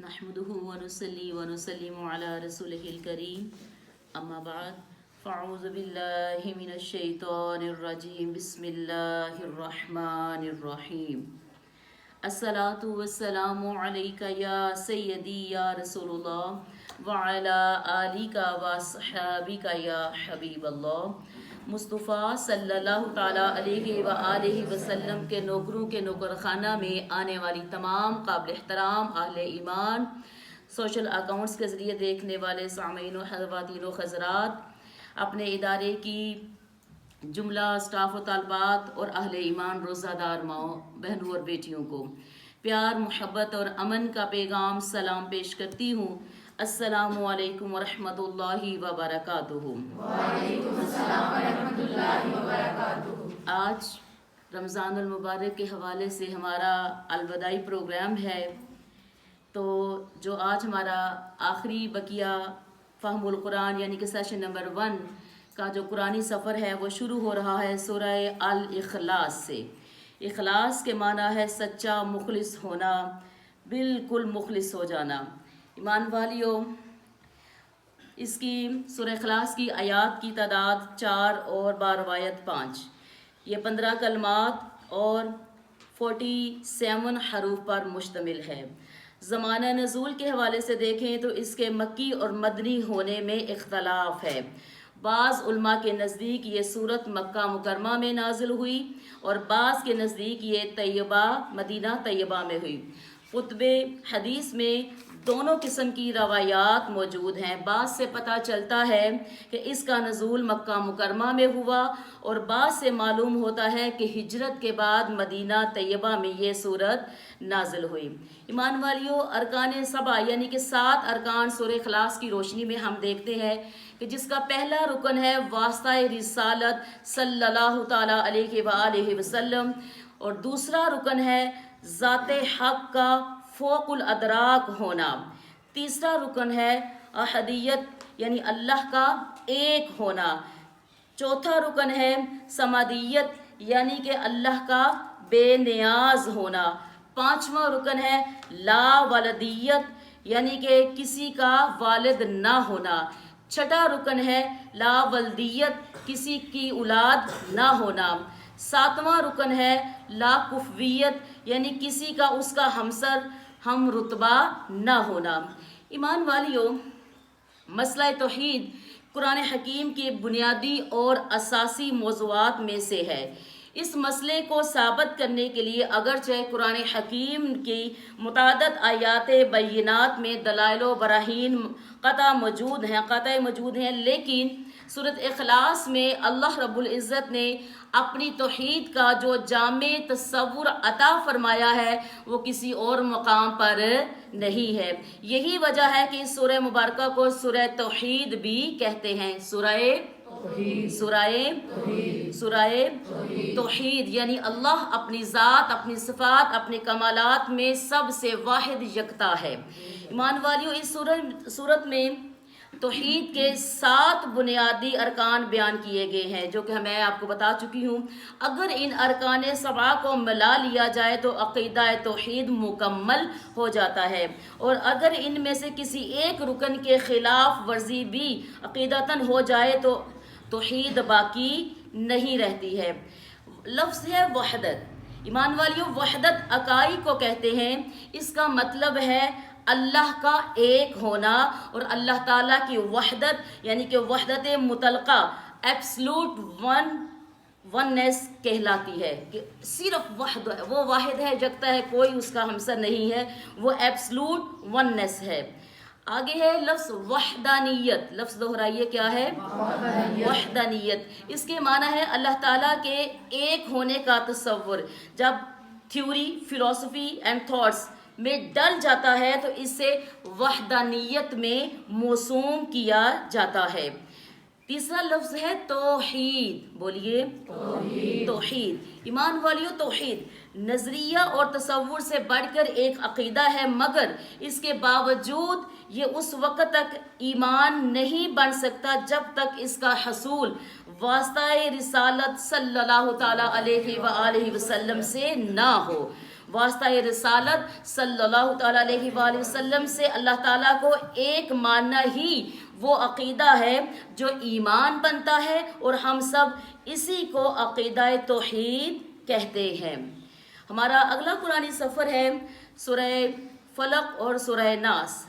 نحمده ونصلي ونسلم على رسوله الكريم اما بعد فاعوذ بالله من الشيطان الرجيم بسم الله الرحمن الرحيم الصلاة والسلام عليك يا سيدي يا رسول الله وعلى آلك وصحابك يا حبيب الله مصطفیٰ صلی اللہ تعالیٰ علیہ وآلہ وسلم کے نوکروں کے نوکر خانہ میں آنے والی تمام قابل احترام اہل ایمان سوشل اکاؤنٹس کے ذریعے دیکھنے والے سامعین و خواتین و حضرات، اپنے ادارے کی جملہ اسٹاف و طالبات اور اہل ایمان روزہ دار ماؤں بہنوں اور بیٹیوں کو پیار، محبت اور امن کا پیغام سلام پیش کرتی ہوں۔ السلام علیکم ورحمۃ اللہ وبرکاتہ۔ وعلیکم السلام ورحمۃ اللہ وبرکاتہ۔ آج رمضان المبارک کے حوالے سے ہمارا الوداعی پروگرام ہے، تو جو آج ہمارا آخری بقیہ فہم القرآن یعنی کہ سیشن نمبر 1 کا جو قرآنی سفر ہے وہ شروع ہو رہا ہے سورہ الاخلاص سے۔ اخلاص کے معنی ہے سچا مخلص ہونا، بالکل مخلص ہو جانا۔ ایمان والیوں، اس کی سورہ اخلاص کی آیات کی تعداد 4 اور باروایت 5، یہ 15 کلمات اور 47 حروف پر مشتمل ہے۔ زمانہ نزول کے حوالے سے دیکھیں تو اس کے مکی اور مدنی ہونے میں اختلاف ہے۔ بعض علماء کے نزدیک یہ سورت مکہ مکرمہ میں نازل ہوئی اور بعض کے نزدیک یہ طیبہ مدینہ طیبہ میں ہوئی۔ کتب حدیث میں دونوں قسم کی روایات موجود ہیں۔ بعض سے پتہ چلتا ہے کہ اس کا نزول مکہ مکرمہ میں ہوا اور بعض سے معلوم ہوتا ہے کہ ہجرت کے بعد مدینہ طیبہ میں یہ سورت نازل ہوئی۔ ایمان والیوں، ارکان 7 یعنی کہ 7 ارکان سورہ اخلاص کی روشنی میں ہم دیکھتے ہیں کہ جس کا پہلا رکن ہے واسطہ رسالت صلی اللہ تعالیٰ علیہ وآلہ وسلم، اور دوسرا رکن ہے ذات حق کا فوق الادراک ہونا، تیسرا رکن ہے احدیت یعنی اللہ کا ایک ہونا، چوتھا رکن ہے سمادیت یعنی کہ اللہ کا بے نیاز ہونا، پانچواں رکن ہے لا ولدیت یعنی کہ کسی کا والد نہ ہونا، چھٹا رکن ہے لا ولدیت کسی کی اولاد نہ ہونا، ساتواں رکن ہے لا کفویت یعنی کسی کا اس کا ہمسر ہم رتبہ نہ ہونا۔ ایمان والیوں، مسئلہ توحید قرآن حکیم کے بنیادی اور اساسی موضوعات میں سے ہے۔ اس مسئلے کو ثابت کرنے کے لیے اگرچہ قرآن حکیم کی متعدد آیات بینات میں دلائل و براہین قطع موجود ہیں، لیکن سورۃ اخلاص میں اللہ رب العزت نے اپنی توحید کا جو جامع تصور عطا فرمایا ہے وہ کسی اور مقام پر نہیں ہے۔ یہی وجہ ہے کہ اس سورہ مبارکہ کو سورہ توحید بھی کہتے ہیں۔ سورہ توحید یعنی اللہ اپنی ذات، اپنی صفات، اپنے کمالات میں سب سے واحد یکتا ہے۔ ایمان والیوں، اس سورت میں توحید کے 7 بنیادی ارکان بیان کیے گئے ہیں جو کہ میں آپ کو بتا چکی ہوں۔ اگر ان ارکان 7 کو ملا لیا جائے تو عقیدہ توحید مکمل ہو جاتا ہے، اور اگر ان میں سے کسی ایک رکن کے خلاف ورزی بھی عقیدتاً ہو جائے تو توحید باقی نہیں رہتی ہے۔ لفظ ہے وحدت۔ ایمان والیوں، وحدت اکائی کو کہتے ہیں۔ اس کا مطلب ہے اللہ کا ایک ہونا، اور اللہ تعالیٰ کی وحدت یعنی کہ وحدت مطلقہ ایبسلوٹ وننس کہلاتی ہے، کہ صرف وہ واحد ہے، جگتا ہے، کوئی اس کا ہمسر نہیں ہے، وہ ایبسلوٹ وننس ہے۔ آگے ہے لفظ وحدانیت۔ لفظ دہرائیے، کیا ہے؟ وحدانیت۔ اس کے معنی ہے اللہ تعالیٰ کے ایک ہونے کا تصور۔ جب تھیوری، فلسفی اینڈ تھاٹس میں ڈل جاتا ہے تو اسے وحدانیت میں موسوم کیا جاتا ہے۔ تیسرا لفظ ہے توحید۔ بولیے، توحید۔ ایمان والیوں، توحید نظریہ اور تصور سے بڑھ کر ایک عقیدہ ہے، مگر اس کے باوجود یہ اس وقت تک ایمان نہیں بن سکتا جب تک اس کا حصول واسطہ رسالت صلی اللہ تعالیٰ علیہ وآلہ وسلم سے نہ ہو۔ واسطہ رسالت صلی اللہ تعالیٰ علیہ وآلہ وسلم سے اللہ تعالیٰ کو ایک ماننا ہی وہ عقیدہ ہے جو ایمان بنتا ہے، اور ہم سب اسی کو عقیدہ توحید کہتے ہیں۔ ہمارا اگلا قرآنی سفر ہے سورہ فلق اور سورہ ناس۔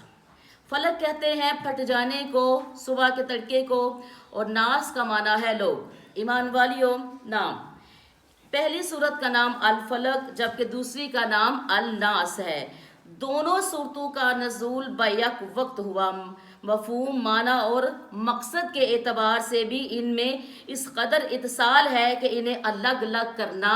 فلق کہتے ہیں پھٹ جانے کو، صبح کے تڑکے کو، اور ناس کا معنی ہے لوگ۔ ایمان والیوں، نام پہلی سورت کا نام الفلق جبکہ دوسری کا نام الناس ہے۔ دونوں سورتوں کا نزول بیک وقت ہوا۔ مفہوم، معنی اور مقصد کے اعتبار سے بھی ان میں اس قدر اتصال ہے کہ انہیں الگ الگ کرنا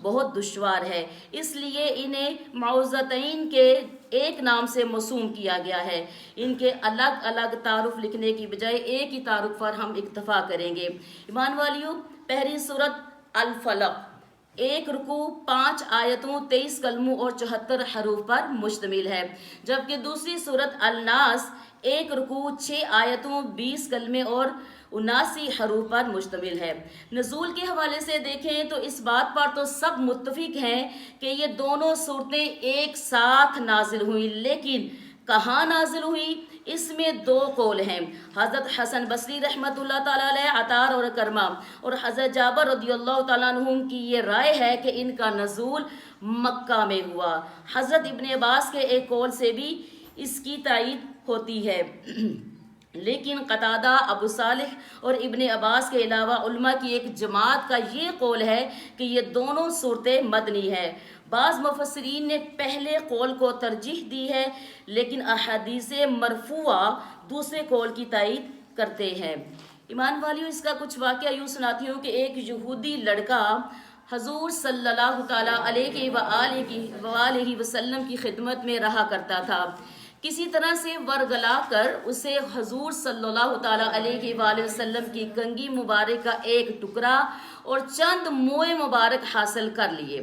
بہت دشوار ہے، اس لیے انہیں معوذتین کے ایک نام سے موسوم کیا گیا ہے۔ ان کے الگ الگ تعارف لکھنے کی بجائے ایک ہی تعارف پر ہم اکتفا کریں گے۔ ایمان والیوں، پہلی سورت الفلق 1 رکوع 5 آیتوں 23 کلموں اور 74 حروف پر مشتمل ہے، جبکہ دوسری سورت الناس 1 رکوع 6 آیتوں 20 کلمے اور 79 حروف پر مشتمل ہے۔ نزول کے حوالے سے دیکھیں تو اس بات پر تو سب متفق ہیں کہ یہ دونوں صورتیں ایک ساتھ نازل ہوئیں، لیکن کہاں نازل ہوئی اس میں 2 قول ہیں۔ حضرت حسن بصری رحمۃ اللہ تعالیٰ علیہ، عطار اور کرما، اور حضرت جابر رضی اللہ تعالیٰ عنہم کی یہ رائے ہے کہ ان کا نزول مکہ میں ہوا۔ حضرت ابن عباس کے ایک قول سے بھی اس کی تائید ہوتی ہے، لیکن قتادہ، ابو صالح اور ابن عباس کے علاوہ علماء کی ایک جماعت کا یہ قول ہے کہ یہ دونوں صورتیں مدنی ہے۔ بعض مفسرین نے پہلے قول کو ترجیح دی ہے، لیکن احادیث مرفوعہ دوسرے قول کی تائید کرتے ہیں۔ ایمان والیوں، اس کا کچھ واقعہ یوں سناتی ہوں کہ ایک یہودی لڑکا حضور صلی اللہ تعالیٰ علیہ وآلہ وسلم کی خدمت میں رہا کرتا تھا۔ کسی طرح سے ورگلا کر اسے حضور صلی اللہ تعالیٰ علیہ وآلہ وسلم کی کنگھی مبارک کا ایک ٹکڑا اور چند موئے مبارک حاصل کر لیے۔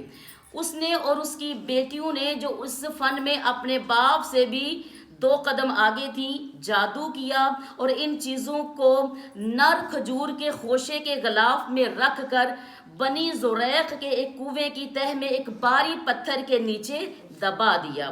اس نے اور اس کی بیٹیوں نے، جو اس فن میں اپنے باپ سے بھی 2 قدم آگے تھیں، جادو کیا اور ان چیزوں کو نر کھجور کے خوشے کے غلاف میں رکھ کر بنی زریق کے ایک کنویں کی تہ میں ایک بھاری پتھر کے نیچے دبا دیا۔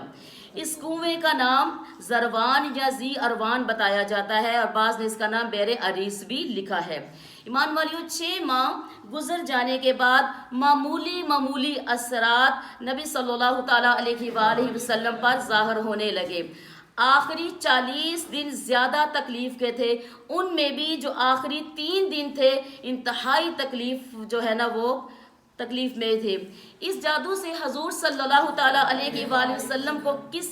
اس کنویں کا نام زروان یا زی اروان بتایا جاتا ہے، اور بعض نے اس کا نام بیر عریس بھی لکھا ہے۔ ایمان والیوں، 6 ماہ گزر جانے کے بعد معمولی اثرات نبی صلی اللہ تعالیٰ علیہ وآلہ وسلم پر ظاہر ہونے لگے۔ آخری 40 دن زیادہ تکلیف کے تھے، ان میں بھی جو آخری 3 دن تھے انتہائی تکلیف جو ہے نا وہ تکلیف میں تھے۔ اس جادو سے حضور صلی اللہ تعالیٰ علیہ وآلہ وسلم کو کس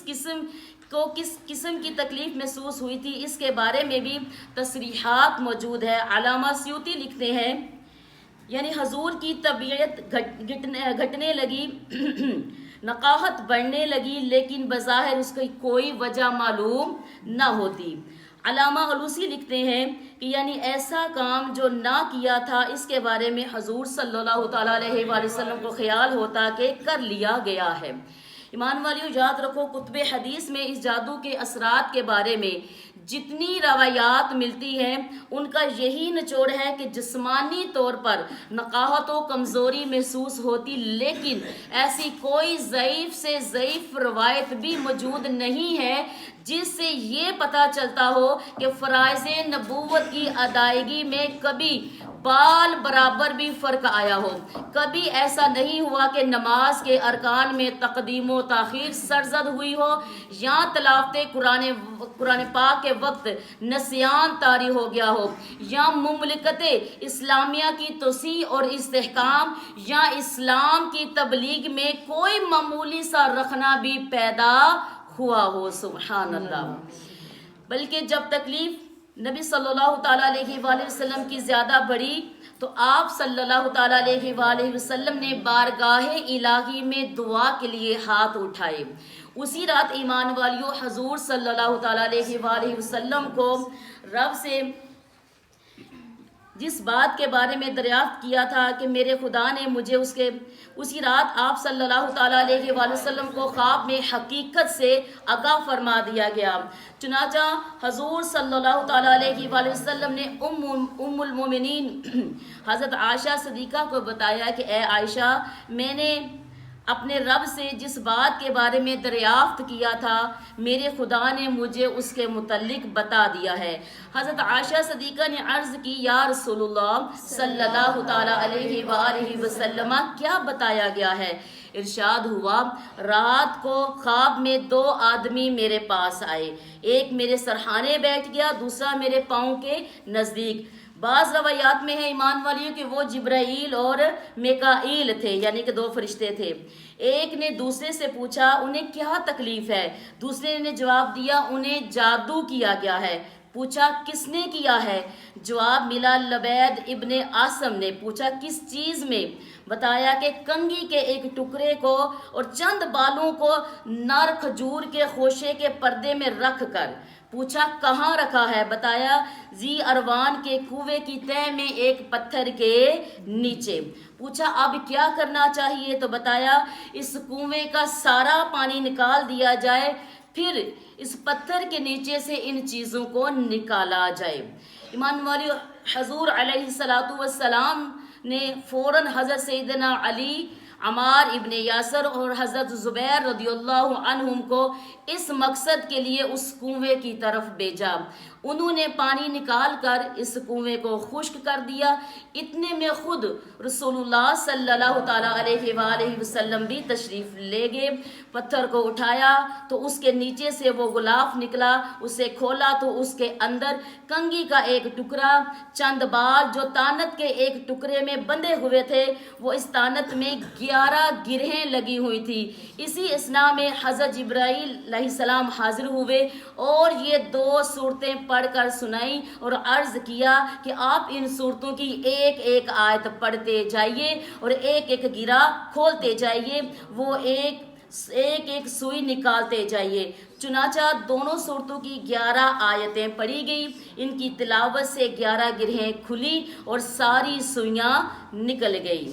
قسم کی تکلیف محسوس ہوئی تھی، اس کے بارے میں بھی تصریحات موجود ہے۔ علامہ سیوطی لکھتے ہیں، یعنی حضور کی طبیعت گھٹنے لگی، نقاہت بڑھنے لگی، لیکن بظاہر اس کی کوئی وجہ معلوم نہ ہوتی۔ علامہ علوسی لکھتے ہیں کہ یعنی ایسا کام جو نہ کیا تھا، اس کے بارے میں حضور صلی اللہ تعالیٰ علیہ وآلہ وسلم کو خیال ہوتا کہ کر لیا گیا ہے۔ ایمان والیوں، یاد رکھو، کتب حدیث میں اس جادو کے اثرات کے بارے میں جتنی روایات ملتی ہیں ان کا یہی نچوڑ ہے کہ جسمانی طور پر نقاہت و کمزوری محسوس ہوتی، لیکن ایسی کوئی ضعیف سے ضعیف روایت بھی موجود نہیں ہے جس سے یہ پتہ چلتا ہو کہ فرائض نبوت کی ادائیگی میں کبھی بال برابر بھی فرق آیا ہو۔ کبھی ایسا نہیں ہوا کہ نماز کے ارکان میں تقدیم و تاخیر سرزد ہوئی ہو، یا تلاوت قرآن پاک کے وقت نسیان طاری ہو گیا ہو، یا مملکت اسلامیہ کی توسیع اور استحکام یا اسلام کی تبلیغ میں کوئی معمولی سا رخنہ بھی پیدا ہوا ہو۔ سبحان اللہ۔ بلکہ جب تکلیف نبی صلی اللہ تعالیٰ علیہ وآلہ وسلم کی زیادہ بڑھی تو آپ صلی اللہ تعالیٰ علیہ وآلہ وسلم نے بارگاہ الہی میں دعا کے لیے ہاتھ اٹھائے۔ اسی رات ایمان والیوں، حضور صلی اللہ تعالیٰ علیہ وآلہ وسلم کو رب سے جس بات کے بارے میں دریافت کیا تھا کہ میرے خدا نے مجھے اسی رات آپ صلی اللہ تعالیٰ علیہ وآلہ وسلم کو خواب میں حقیقت سے آگاہ فرما دیا گیا۔ چنانچہ حضور صلی اللہ تعالیٰ علیہ وآلہ وسلم نے ام المومنین حضرت عائشہ صدیقہ کو بتایا کہ اے عائشہ، میں نے اپنے رب سے جس بات کے بارے میں دریافت کیا تھا میرے خدا نے مجھے اس کے متعلق بتا دیا ہے۔ حضرت عائشہ صدیقہ نے عرض کی یا رسول اللہ صلی اللہ تعالیٰ علیہ وآلہ وسلم کیا بتایا گیا ہے؟ ارشاد ہوا رات کو خواب میں 2 آدمی میرے پاس آئے، ایک میرے سرحانے بیٹھ گیا، دوسرا میرے پاؤں کے نزدیک۔ بعض روایات میں ہے ایمان والیوں کہ وہ جبرائیل اور میکائیل تھے، یعنی کہ 2 فرشتے تھے۔ ایک نے دوسرے سے پوچھا انہیں کیا تکلیف ہے؟ دوسرے نے جواب دیا انہیں جادو کیا گیا ہے۔ پوچھا کس نے کیا ہے؟ جواب ملا لبید ابن عاصم نے۔ پوچھا کس چیز میں؟ بتایا کہ کنگھی کے ایک ٹکڑے کو اور چند بالوں کو نر کھجور کے خوشے کے پردے میں رکھ کر۔ پوچھا کہاں رکھا ہے؟ بتایا ذی اروان کے کنویں کی تہہ میں ایک پتھر کے نیچے۔ پوچھا اب کیا کرنا چاہیے؟ تو بتایا اس کنویں کا سارا پانی نکال دیا جائے، پھر اس پتھر کے نیچے سے ان چیزوں کو نکالا جائے۔ ایمان والی حضور علیہ السلام نے فوراً حضرت سیدنا علی، عمار ابن یاسر اور حضرت زبیر رضی اللہ عنہم کو اس مقصد کے لیے اس کنویں کی طرف بھیجا۔ انہوں نے پانی نکال کر اس کنویں کو خشک کر دیا۔ اتنے میں خود رسول اللہ صلی اللہ تعالیٰ علیہ وآلہ وسلم بھی تشریف لے گئے۔ پتھر کو اٹھایا تو اس کے نیچے سے وہ غلاف نکلا، اسے کھولا تو اس کے اندر کنگھی کا ایک ٹکڑا، چند بال جو تانت کے ایک ٹکڑے میں بندھے ہوئے تھے، وہ اس تانت میں 11 گرہیں لگی ہوئی تھی۔ اسی اثناء میں حضرت جبرائیل علیہ السلام حاضر ہوئے اور یہ 2 صورتیں پڑھ کر سنائیں اور عرض کیا کہ آپ ان صورتوں کی ایک ایک آیت پڑھتے جائیے اور ایک ایک گرہ کھولتے جائیے، وہ ایک ایک سوئی نکالتے جائیے۔ چنانچہ دونوں صورتوں کی 11 آیتیں پڑھی گئی، ان کی تلاوت سے 11 گرہیں کھلی اور ساری سوئیاں نکل گئی۔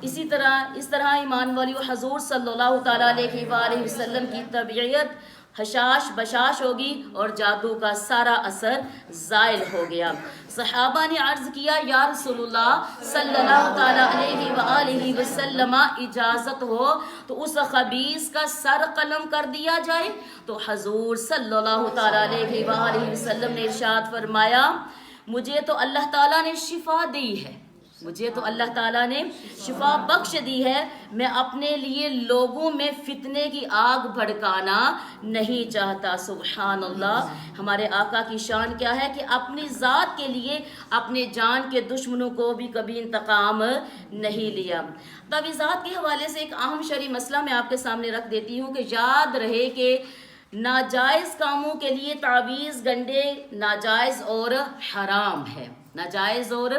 اس طرح ایمان والی حضور صلی اللہ تعالیٰ علیہ وآلہ وسلم کی طبیعت حشاش بشاش ہوگی اور جادو کا سارا اثر زائل ہو گیا۔ صحابہ نے عرض کیا یا رسول اللہ صلی اللہ تعالیٰ علیہ وآلہ وسلم اجازت ہو تو اس خبیث کا سر قلم کر دیا جائے؟ تو حضور صلی اللہ تعالیٰ علیہ وآلہ وسلم نے ارشاد فرمایا مجھے تو اللہ تعالیٰ نے شفا دی ہے، مجھے تو اللہ تعالیٰ نے شفا بخش دی ہے، میں اپنے لیے لوگوں میں فتنے کی آگ بھڑکانا نہیں چاہتا۔ سبحان اللہ، ہمارے آقا کی شان کیا ہے کہ اپنی ذات کے لیے اپنے جان کے دشمنوں کو بھی کبھی انتقام نہیں لیا۔ تعویذات کے حوالے سے ایک اہم شرعی مسئلہ میں آپ کے سامنے رکھ دیتی ہوں کہ یاد رہے کہ ناجائز کاموں کے لیے تعویذ گنڈے ناجائز اور حرام ہے، ناجائز اور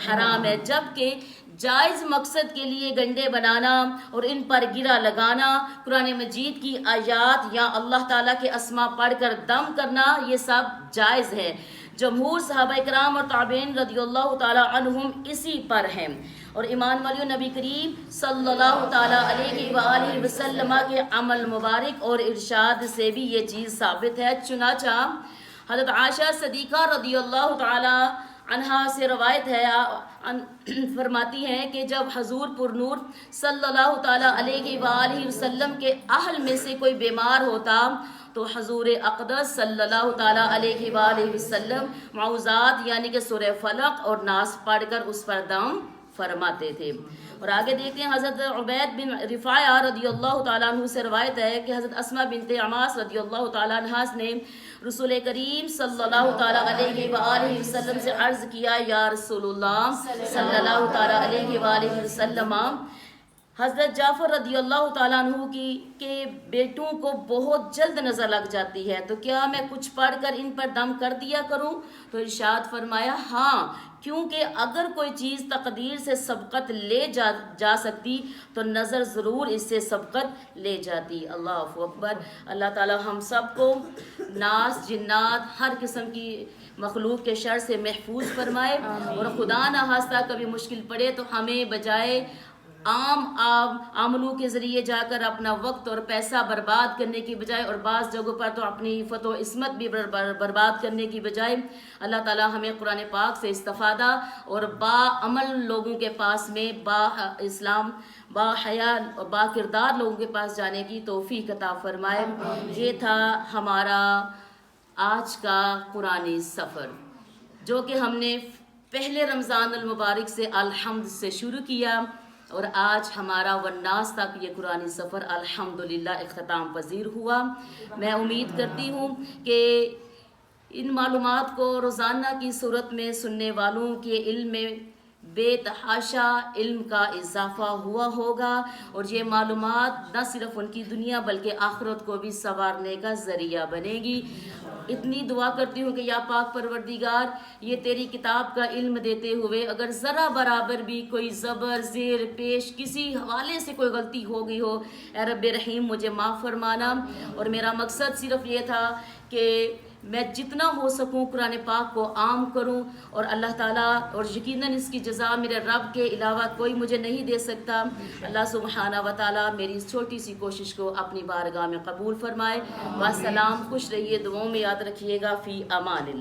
حرام ہے، جبکہ جائز مقصد کے لیے گنڈے بنانا اور ان پر گرہ لگانا، قرآن مجید کی آیات یا اللہ تعالیٰ کے اسماء پڑھ کر دم کرنا، یہ سب جائز ہے۔ جمہور صحابہ کرام اور تابعین رضی اللہ تعالیٰ عنہم اسی پر ہیں، اور ایمان والیو نبی کریم صلی اللہ تعالیٰ علیہ وآلہ وسلم کے عمل مبارک اور ارشاد سے بھی یہ چیز ثابت ہے۔ چنانچہ حضرت عائشہ صدیقہ رضی اللہ تعالیٰ عنہا سے روایت ہے، فرماتی ہیں کہ جب حضور پر نور صلی اللہ تعالیٰ علیہ وآلہ وسلم کے اہل میں سے کوئی بیمار ہوتا تو حضور اقدس صلی اللہ تعالیٰ علیہ وآلہ وسلم معوذات یعنی کہ سورہ فلق اور ناس پڑھ کر اس پر دم فرماتے تھے۔ اور آگے دیکھتے ہیں حضرت عبید بن رفاعہ رضی اللہ تعالیٰ عنہ سے روایت ہے کہ حضرت اسماء بنت عماس رضی اللہ تعالیٰ عنہ نے رسول کریم صلی اللہ تعالیٰ علیہ وآلہ وسلم سے عرض کیا یا رسول اللہ صلی اللہ تعالیٰ علیہ وآلہ وسلم حضرت جعفر رضی اللہ تعالیٰ عنہ کے بیٹوں کو بہت جلد نظر لگ جاتی ہے، تو کیا میں کچھ پڑھ کر ان پر دم کر دیا کروں؟ تو ارشاد فرمایا ہاں، کیونکہ اگر کوئی چیز تقدیر سے سبقت لے جا سکتی تو نظر ضرور اس سے سبقت لے جاتی۔ اللہ اکبر۔ اللہ تعالیٰ ہم سب کو ناس جنات ہر قسم کی مخلوق کے شر سے محفوظ فرمائے، اور خدا نہ خواستہ کبھی مشکل پڑے تو ہمیں بجائے عام عملوں کے ذریعے جا کر اپنا وقت اور پیسہ برباد کرنے کی بجائے اور بعض جگہوں پر تو اپنی عفت و عصمت بھی برباد کرنے کی بجائے اللہ تعالی ہمیں قرآن پاک سے استفادہ اور با عمل لوگوں کے پاس میں با اسلام با حیا اور با کردار لوگوں کے پاس جانے کی توفیق عطا فرمائے۔ یہ تھا ہمارا آج کا قرآنی سفر جو کہ ہم نے پہلے رمضان المبارک سے الحمد سے شروع کیا، اور آج ہمارا والناس تک یہ قرآنی سفر الحمدللہ اختتام پذیر ہوا۔ میں امید کرتی ہوں کہ ان معلومات کو روزانہ کی صورت میں سننے والوں کے علم میں بے تحاشا علم کا اضافہ ہوا ہوگا، اور یہ معلومات نہ صرف ان کی دنیا بلکہ آخرت کو بھی سنوارنے کا ذریعہ بنے گی۔ اتنی دعا کرتی ہوں کہ یا پاک پروردگار، یہ تیری کتاب کا علم دیتے ہوئے اگر ذرا برابر بھی کوئی زبر زیر پیش کسی حوالے سے کوئی غلطی ہو گئی ہو، اے رب رحیم مجھے معاف فرمانا۔ اور میرا مقصد صرف یہ تھا کہ میں جتنا ہو سکوں قرآن پاک کو عام کروں، اور اللہ تعالیٰ اور یقیناً اس کی جزا میرے رب کے علاوہ کوئی مجھے نہیں دے سکتا۔ اللہ سبحانہ و تعالیٰ میری اس چھوٹی سی کوشش کو اپنی بارگاہ میں قبول فرمائے۔ والسلام، خوش رہیے، دعاؤں میں یاد رکھیے گا۔ فی امان اللہ۔